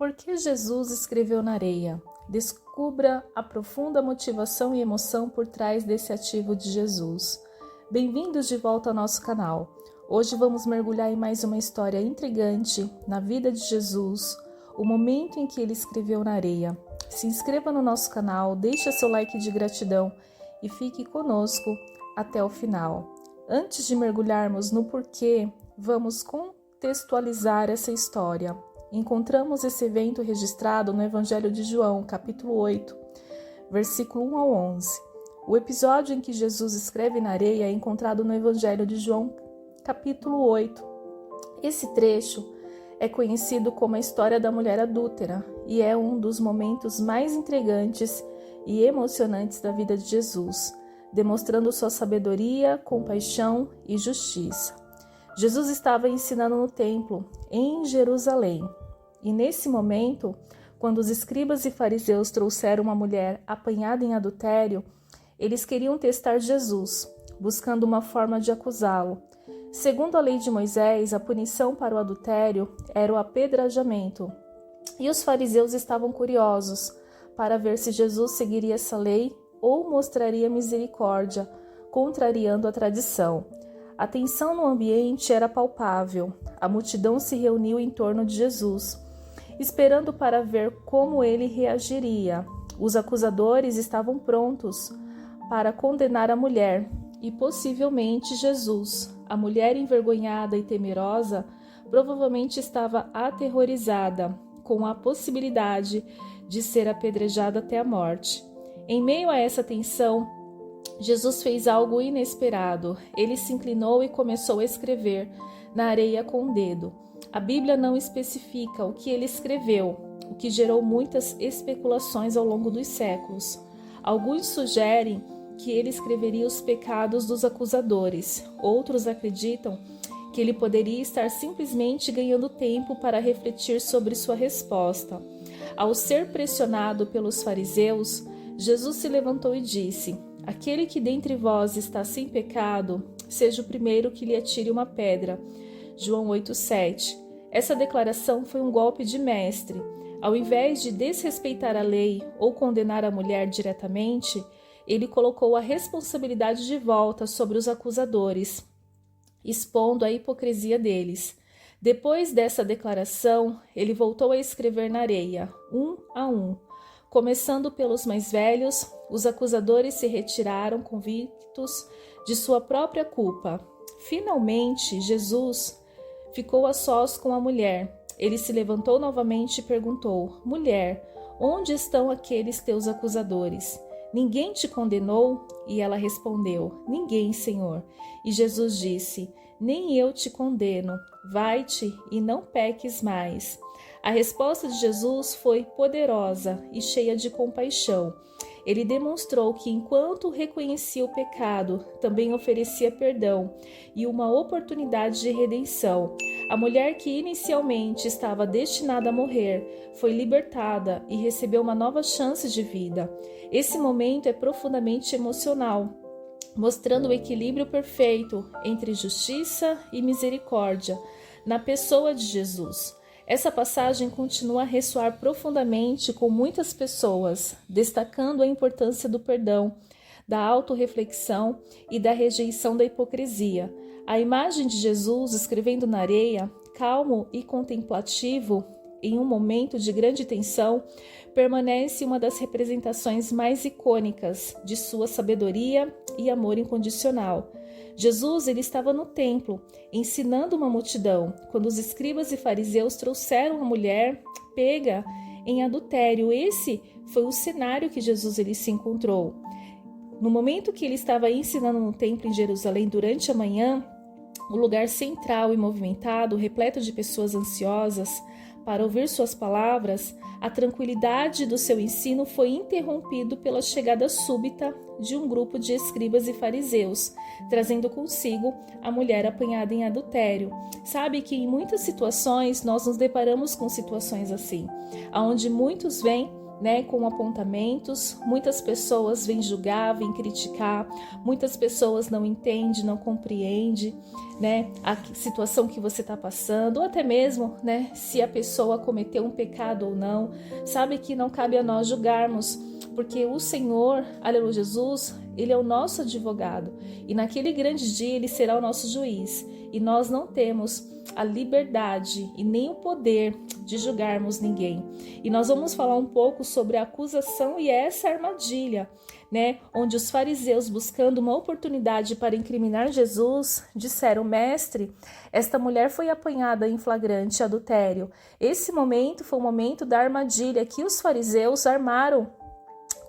Por que Jesus escreveu na areia? Descubra a profunda motivação e emoção por trás desse ativo de Jesus. Bem-vindos de volta ao nosso canal. Hoje vamos mergulhar em mais uma história intrigante na vida de Jesus, o momento em que ele escreveu na areia. Se inscreva no nosso canal, deixe seu like de gratidão e fique conosco até o final. Antes de mergulharmos no porquê, vamos contextualizar essa história. Encontramos esse evento registrado no Evangelho de João, capítulo 8, versículo 1 ao 11. O episódio em que Jesus escreve na areia é encontrado no Evangelho de João, capítulo 8. Esse trecho é conhecido como a história da mulher adúltera e é um dos momentos mais intrigantes e emocionantes da vida de Jesus, demonstrando sua sabedoria, compaixão e justiça. Jesus estava ensinando no templo, em Jerusalém. E nesse momento, quando os escribas e fariseus trouxeram uma mulher apanhada em adultério, eles queriam testar Jesus, buscando uma forma de acusá-lo. Segundo a lei de Moisés, a punição para o adultério era o apedrejamento. E os fariseus estavam curiosos para ver se Jesus seguiria essa lei ou mostraria misericórdia, contrariando a tradição. A tensão no ambiente era palpável. A multidão se reuniu em torno de Jesus, esperando para ver como ele reagiria. Os acusadores estavam prontos para condenar a mulher e possivelmente Jesus. A mulher, envergonhada e temerosa, provavelmente estava aterrorizada com a possibilidade de ser apedrejada até a morte. Em meio a essa tensão, Jesus fez algo inesperado. Ele se inclinou e começou a escrever na areia com o dedo. A Bíblia não especifica o que ele escreveu, o que gerou muitas especulações ao longo dos séculos. Alguns sugerem que ele escreveria os pecados dos acusadores. Outros acreditam que ele poderia estar simplesmente ganhando tempo para refletir sobre sua resposta. Ao ser pressionado pelos fariseus, Jesus se levantou e disse: "Aquele que dentre vós está sem pecado, seja o primeiro que lhe atire uma pedra." João 8,7. Essa declaração foi um golpe de mestre. Ao invés de desrespeitar a lei ou condenar a mulher diretamente, ele colocou a responsabilidade de volta sobre os acusadores, expondo a hipocrisia deles. Depois dessa declaração, ele voltou a escrever na areia, um a um. Começando pelos mais velhos, os acusadores se retiraram convictos de sua própria culpa. Finalmente, Jesus ficou a sós com a mulher. Ele se levantou novamente e perguntou: "Mulher, onde estão aqueles teus acusadores? Ninguém te condenou?" E ela respondeu: "Ninguém, Senhor." E Jesus disse: "Nem eu te condeno. Vai-te e não peques mais." A resposta de Jesus foi poderosa e cheia de compaixão. Ele demonstrou que, enquanto reconhecia o pecado, também oferecia perdão e uma oportunidade de redenção. A mulher que inicialmente estava destinada a morrer foi libertada e recebeu uma nova chance de vida. Esse momento é profundamente emocional, mostrando o equilíbrio perfeito entre justiça e misericórdia na pessoa de Jesus. Essa passagem continua a ressoar profundamente com muitas pessoas, destacando a importância do perdão, da autorreflexão e da rejeição da hipocrisia. A imagem de Jesus escrevendo na areia, calmo e contemplativo, em um momento de grande tensão, permanece uma das representações mais icônicas de sua sabedoria e amor incondicional. Jesus ele estava no templo, ensinando uma multidão, quando os escribas e fariseus trouxeram a mulher pega em adultério. Esse foi o cenário que Jesus ele se encontrou. No momento que ele estava ensinando no templo em Jerusalém durante a manhã, o lugar central e movimentado, repleto de pessoas ansiosas para ouvir suas palavras, a tranquilidade do seu ensino foi interrompido pela chegada súbita de um grupo de escribas e fariseus, trazendo consigo a mulher apanhada em adultério. Sabe que em muitas situações nós nos deparamos com situações assim, onde muitos vêm né, com apontamentos. Muitas pessoas vêm julgar, vêm criticar, muitas pessoas não entendem, não compreendem, né, a situação que você está passando, ou até mesmo, né, se a pessoa cometeu um pecado ou não. Sabe que não cabe a nós julgarmos, porque o Senhor, aleluia, Jesus, Ele é o nosso advogado, e naquele grande dia Ele será o nosso juiz, e nós não temos a liberdade e nem o poder de julgarmos ninguém. E nós vamos falar um pouco sobre a acusação e essa armadilha, né, onde os fariseus, buscando uma oportunidade para incriminar Jesus, disseram: mestre, esta mulher foi apanhada em flagrante adultério. Esse momento foi o momento da armadilha que os fariseus armaram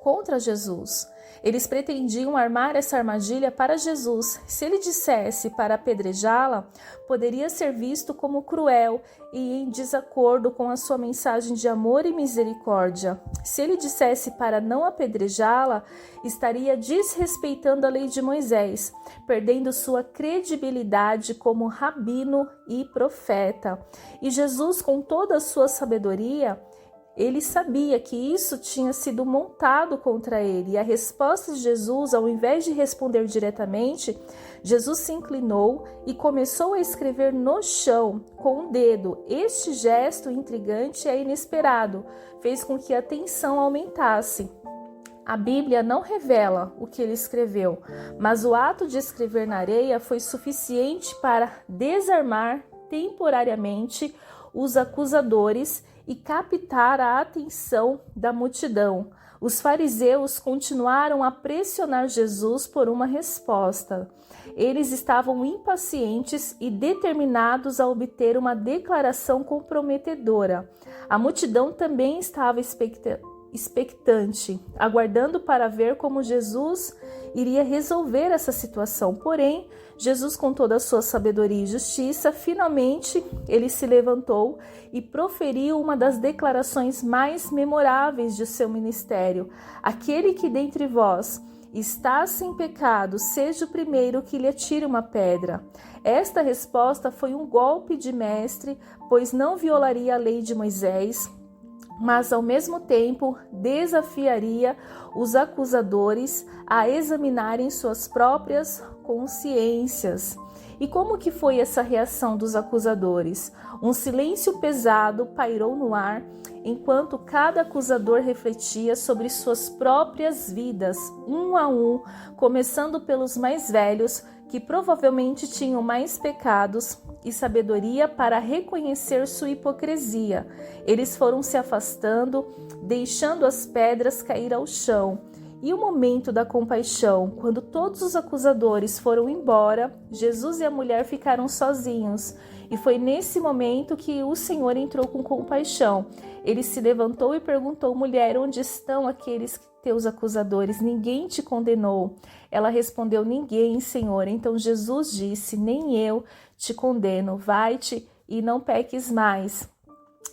contra Jesus. Eles pretendiam armar essa armadilha para Jesus. Se ele dissesse para apedrejá-la, poderia ser visto como cruel e em desacordo com a sua mensagem de amor e misericórdia. Se ele dissesse para não apedrejá-la, estaria desrespeitando a lei de Moisés, perdendo sua credibilidade como rabino e profeta. E Jesus, com toda a sua sabedoria, ele sabia que isso tinha sido montado contra ele, e a resposta de Jesus, ao invés de responder diretamente, Jesus se inclinou e começou a escrever no chão com um dedo. Este gesto intrigante e inesperado fez com que a tensão aumentasse. A Bíblia não revela o que ele escreveu, mas o ato de escrever na areia foi suficiente para desarmar temporariamente os acusadores e captar a atenção da multidão. Os fariseus continuaram a pressionar Jesus por uma resposta. Eles estavam impacientes e determinados a obter uma declaração comprometedora. A multidão também estava expectante, aguardando para ver como Jesus iria resolver essa situação. Porém, Jesus, com toda a sua sabedoria e justiça, finalmente ele se levantou e proferiu uma das declarações mais memoráveis de seu ministério: aquele que dentre vós está sem pecado, seja o primeiro que lhe atire uma pedra. Esta resposta foi um golpe de mestre, pois não violaria a lei de Moisés, mas ao mesmo tempo desafiaria os acusadores a examinarem suas próprias consciências. E como que foi essa reação dos acusadores? Um silêncio pesado pairou no ar, enquanto cada acusador refletia sobre suas próprias vidas, um a um, começando pelos mais velhos, que provavelmente tinham mais pecados e sabedoria para reconhecer sua hipocrisia. Eles foram se afastando, deixando as pedras cair ao chão. E o momento da compaixão, quando todos os acusadores foram embora, Jesus e a mulher ficaram sozinhos. E foi nesse momento que o Senhor entrou com compaixão. Ele se levantou e perguntou: mulher, onde estão aqueles teus acusadores? Ninguém te condenou? Ela respondeu: ninguém, Senhor. Então Jesus disse: nem eu te condeno, vai-te e não peques mais.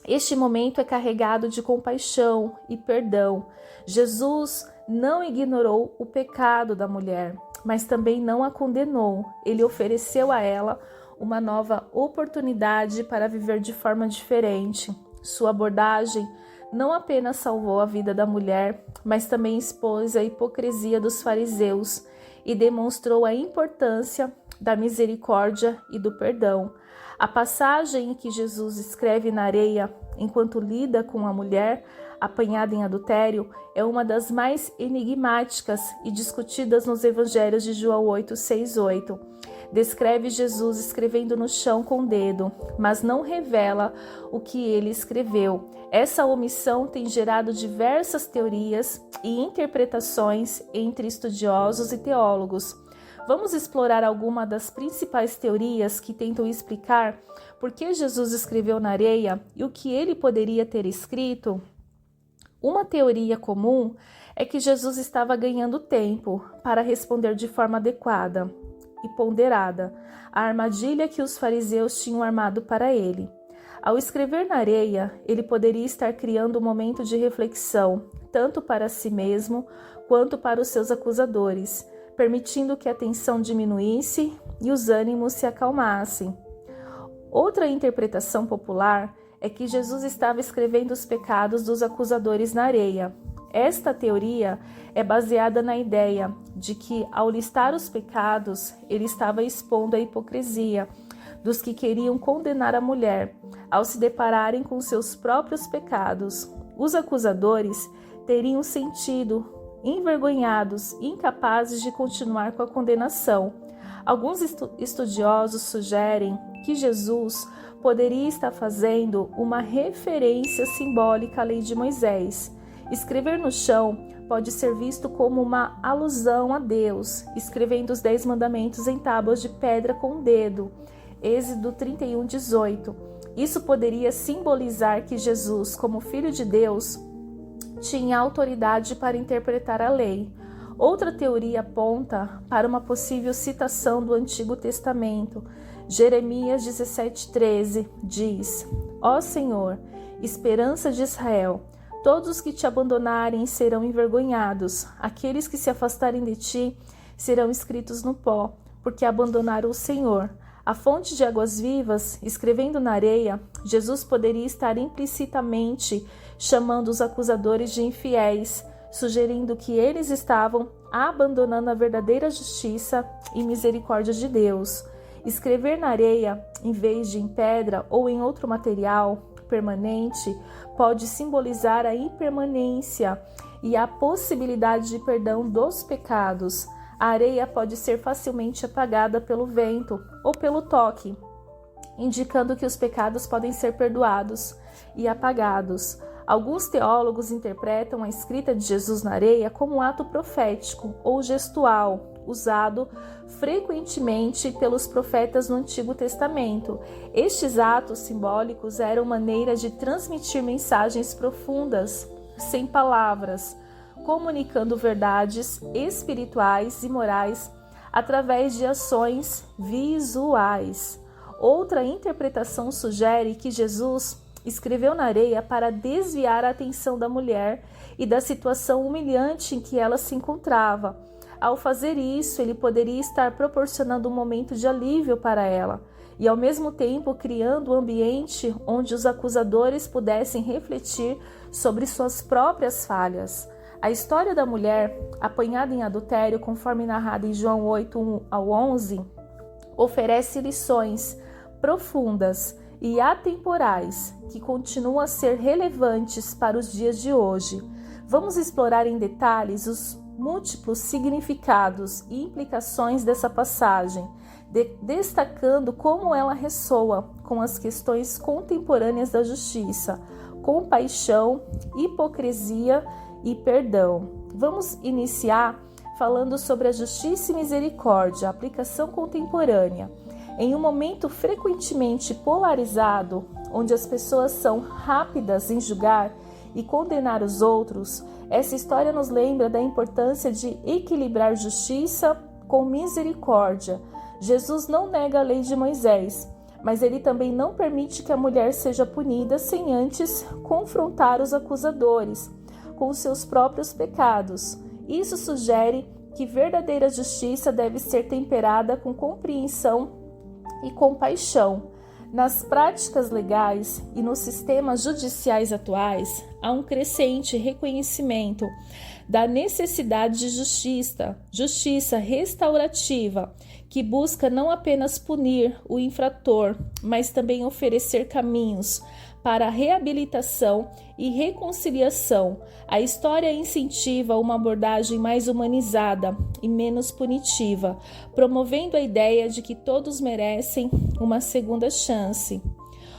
Este momento é carregado de compaixão e perdão. Jesus não ignorou o pecado da mulher, mas também não a condenou. Ele ofereceu a ela uma nova oportunidade para viver de forma diferente. Sua abordagem não apenas salvou a vida da mulher, mas também expôs a hipocrisia dos fariseus e demonstrou a importância da misericórdia e do perdão. A passagem em que Jesus escreve na areia enquanto lida com a mulher apanhada em adultério é uma das mais enigmáticas e discutidas nos evangelhos de João 8, 6, 8. Descreve Jesus escrevendo no chão com o dedo, mas não revela o que ele escreveu. Essa omissão tem gerado diversas teorias e interpretações entre estudiosos e teólogos. Vamos explorar alguma das principais teorias que tentam explicar por que Jesus escreveu na areia e o que ele poderia ter escrito? Uma teoria comum é que Jesus estava ganhando tempo para responder de forma adequada e ponderada a armadilha que os fariseus tinham armado para ele. Ao escrever na areia, ele poderia estar criando um momento de reflexão, tanto para si mesmo quanto para os seus acusadores, permitindo que a tensão diminuísse e os ânimos se acalmassem. Outra interpretação popular é que Jesus estava escrevendo os pecados dos acusadores na areia. Esta teoria é baseada na ideia de que, ao listar os pecados, ele estava expondo a hipocrisia dos que queriam condenar a mulher, ao se depararem com seus próprios pecados. Os acusadores teriam sentido envergonhados e incapazes de continuar com a condenação. Alguns estudiosos sugerem que Jesus poderia estar fazendo uma referência simbólica à lei de Moisés. Escrever no chão pode ser visto como uma alusão a Deus, escrevendo os 10 mandamentos em tábuas de pedra com o dedo. Êxodo 31:18. Isso poderia simbolizar que Jesus, como Filho de Deus, tinha autoridade para interpretar a lei. Outra teoria aponta para uma possível citação do Antigo Testamento. Jeremias 17:13 diz: Ó Senhor, esperança de Israel, todos os que te abandonarem serão envergonhados, aqueles que se afastarem de ti serão escritos no pó, porque abandonaram o Senhor, a fonte de águas vivas. Escrevendo na areia, Jesus poderia estar implicitamente chamando os acusadores de infiéis, sugerindo que eles estavam abandonando a verdadeira justiça e misericórdia de Deus. Escrever na areia, em vez de em pedra ou em outro material permanente, pode simbolizar a impermanência e a possibilidade de perdão dos pecados. A areia pode ser facilmente apagada pelo vento ou pelo toque, indicando que os pecados podem ser perdoados e apagados. Alguns teólogos interpretam a escrita de Jesus na areia como um ato profético ou gestual, usado frequentemente pelos profetas no Antigo Testamento. Estes atos simbólicos eram maneiras de transmitir mensagens profundas, sem palavras, comunicando verdades espirituais e morais através de ações visuais. Outra interpretação sugere que Jesus escreveu na areia para desviar a atenção da mulher e da situação humilhante em que ela se encontrava. Ao fazer isso, ele poderia estar proporcionando um momento de alívio para ela e, ao mesmo tempo, criando um ambiente onde os acusadores pudessem refletir sobre suas próprias falhas. A história da mulher apanhada em adultério, conforme narrada em João 8:1-11, oferece lições profundas e atemporais que continuam a ser relevantes para os dias de hoje. Vamos explorar em detalhes os múltiplos significados e implicações dessa passagem, destacando como ela ressoa com as questões contemporâneas da justiça, compaixão, hipocrisia e perdão. Vamos iniciar falando sobre a justiça e misericórdia, a aplicação contemporânea. Em um momento frequentemente polarizado, onde as pessoas são rápidas em julgar e condenar os outros, essa história nos lembra da importância de equilibrar justiça com misericórdia. Jesus não nega a lei de Moisés, mas ele também não permite que a mulher seja punida sem antes confrontar os acusadores com seus próprios pecados. Isso sugere que verdadeira justiça deve ser temperada com compreensão e compaixão. Nas práticas legais e nos sistemas judiciais atuais, há um crescente reconhecimento da necessidade de justiça restaurativa, que busca não apenas punir o infrator, mas também oferecer caminhos para a reabilitação e reconciliação. A história incentiva uma abordagem mais humanizada e menos punitiva, promovendo a ideia de que todos merecem uma segunda chance.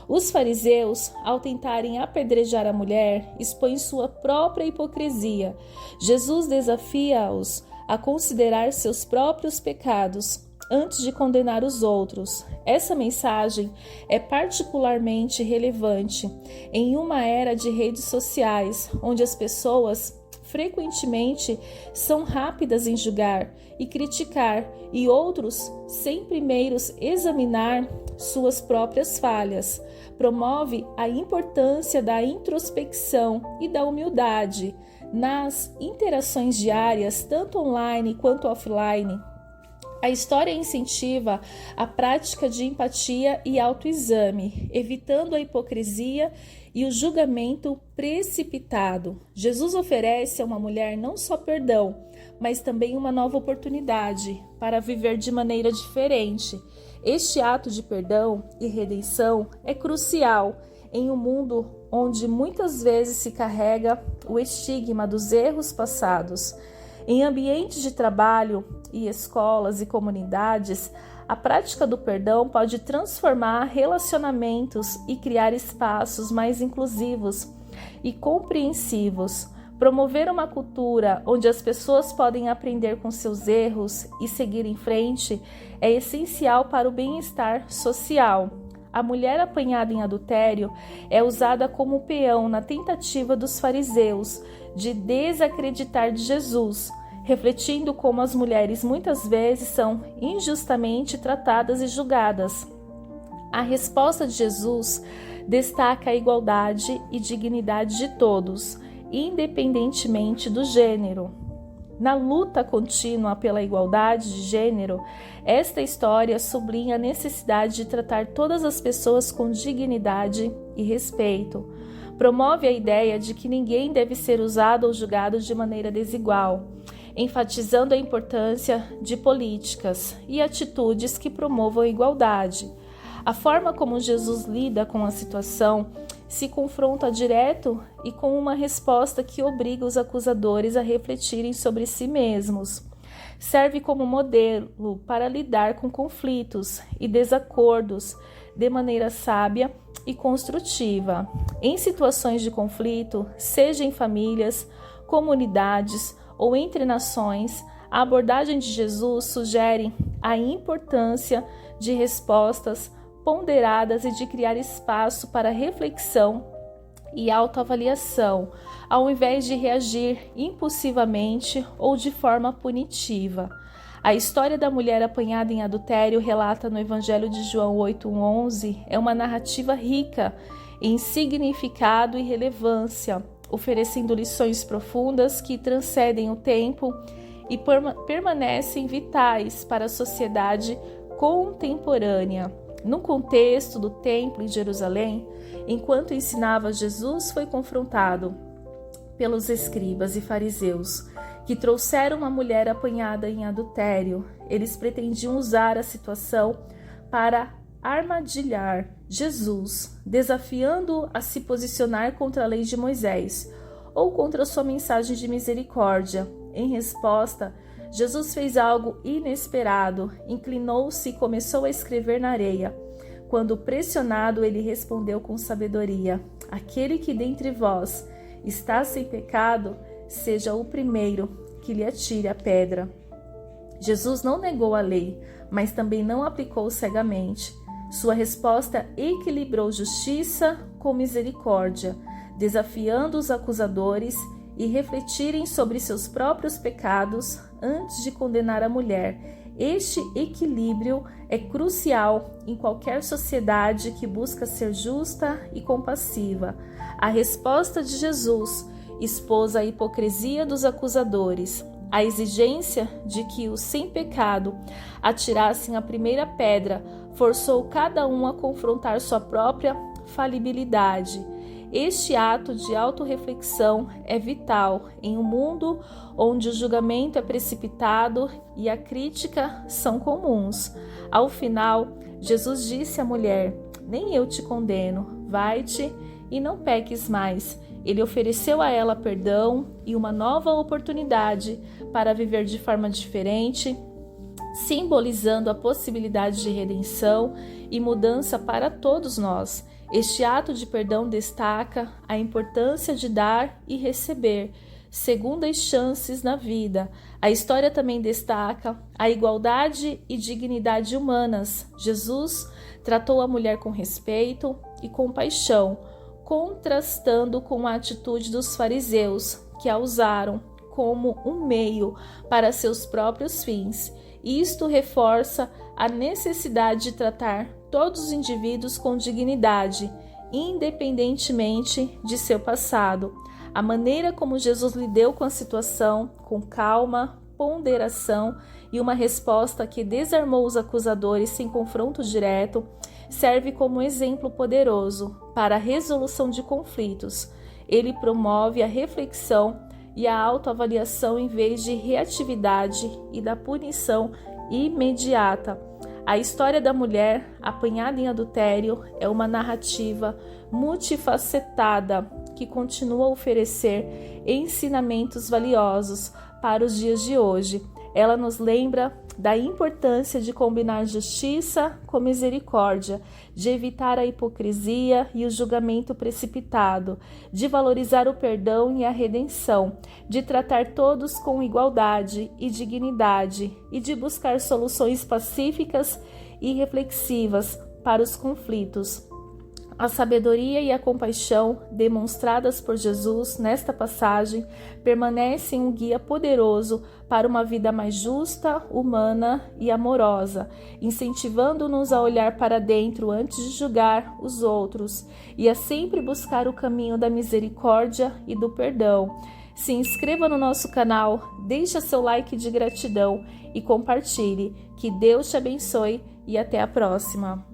Os fariseus, ao tentarem apedrejar a mulher, expõem sua própria hipocrisia. Jesus desafia-os a considerar seus próprios pecados antes de condenar os outros. Essa mensagem é particularmente relevante em uma era de redes sociais, onde as pessoas frequentemente são rápidas em julgar e criticar, e outros sem primeiros examinar suas próprias falhas. Promove a importância da introspecção e da humildade nas interações diárias, tanto online quanto offline. A história incentiva a prática de empatia e autoexame, evitando a hipocrisia e o julgamento precipitado. Jesus oferece a uma mulher não só perdão, mas também uma nova oportunidade para viver de maneira diferente. Este ato de perdão e redenção é crucial em um mundo onde muitas vezes se carrega o estigma dos erros passados. Em ambientes de trabalho e escolas e comunidades, a prática do perdão pode transformar relacionamentos e criar espaços mais inclusivos e compreensivos. Promover uma cultura onde as pessoas podem aprender com seus erros e seguir em frente é essencial para o bem-estar social. A mulher apanhada em adultério é usada como peão na tentativa dos fariseus de desacreditar de Jesus, refletindo como as mulheres muitas vezes são injustamente tratadas e julgadas. A resposta de Jesus destaca a igualdade e dignidade de todos, independentemente do gênero. Na luta contínua pela igualdade de gênero, esta história sublinha a necessidade de tratar todas as pessoas com dignidade e respeito. Promove a ideia de que ninguém deve ser usado ou julgado de maneira desigual, enfatizando a importância de políticas e atitudes que promovam a igualdade. A forma como Jesus lida com a situação se confronta direto e com uma resposta que obriga os acusadores a refletirem sobre si mesmos. Serve como modelo para lidar com conflitos e desacordos de maneira sábia e construtiva. Em situações de conflito, seja em famílias, comunidades ou entre nações, a abordagem de Jesus sugere a importância de respostas ponderadas e de criar espaço para reflexão e autoavaliação, ao invés de reagir impulsivamente ou de forma punitiva. A história da mulher apanhada em adultério, relata no Evangelho de João 8:11, é uma narrativa rica em significado e relevância, oferecendo lições profundas que transcendem o tempo e permanecem vitais para a sociedade contemporânea. No contexto do templo em Jerusalém, enquanto ensinava, Jesus foi confrontado pelos escribas e fariseus, que trouxeram uma mulher apanhada em adultério. Eles pretendiam usar a situação para armadilhar Jesus, desafiando-o a se posicionar contra a lei de Moisés ou contra sua mensagem de misericórdia. Em resposta, Jesus fez algo inesperado, inclinou-se e começou a escrever na areia. Quando pressionado, ele respondeu com sabedoria: aquele que dentre vós está sem pecado, seja o primeiro que lhe atire a pedra. Jesus não negou a lei, mas também não aplicou cegamente. Sua resposta equilibrou justiça com misericórdia, desafiando os acusadores e refletirem sobre seus próprios pecados antes de condenar a mulher. Este equilíbrio é crucial em qualquer sociedade que busca ser justa e compassiva. A resposta de Jesus expôs a hipocrisia dos acusadores. A exigência de que os sem pecado atirassem a primeira pedra forçou cada um a confrontar sua própria falibilidade. Este ato de autorreflexão é vital em um mundo onde o julgamento é precipitado e a crítica são comuns. Ao final, Jesus disse à mulher: nem eu te condeno, vai-te e não peques mais. Ele ofereceu a ela perdão e uma nova oportunidade para viver de forma diferente, simbolizando a possibilidade de redenção e mudança para todos nós. Este ato de perdão destaca a importância de dar e receber segundas chances na vida. A história também destaca a igualdade e dignidade humanas. Jesus tratou a mulher com respeito e compaixão, contrastando com a atitude dos fariseus, que a usaram como um meio para seus próprios fins. Isto reforça a necessidade de tratar todos os indivíduos com dignidade, independentemente de seu passado. A maneira como Jesus lidou com a situação, com calma, ponderação e uma resposta que desarmou os acusadores sem confronto direto, serve como exemplo poderoso para a resolução de conflitos. Ele promove a reflexão e a autoavaliação em vez de reatividade e da punição imediata. A história da mulher apanhada em adultério é uma narrativa multifacetada que continua a oferecer ensinamentos valiosos para os dias de hoje. Ela nos lembra da importância de combinar justiça com misericórdia, de evitar a hipocrisia e o julgamento precipitado, de valorizar o perdão e a redenção, de tratar todos com igualdade e dignidade e de buscar soluções pacíficas e reflexivas para os conflitos. A sabedoria e a compaixão demonstradas por Jesus nesta passagem permanecem um guia poderoso para uma vida mais justa, humana e amorosa, incentivando-nos a olhar para dentro antes de julgar os outros e a sempre buscar o caminho da misericórdia e do perdão. Se inscreva no nosso canal, deixe seu like de gratidão e compartilhe. Que Deus te abençoe e até a próxima.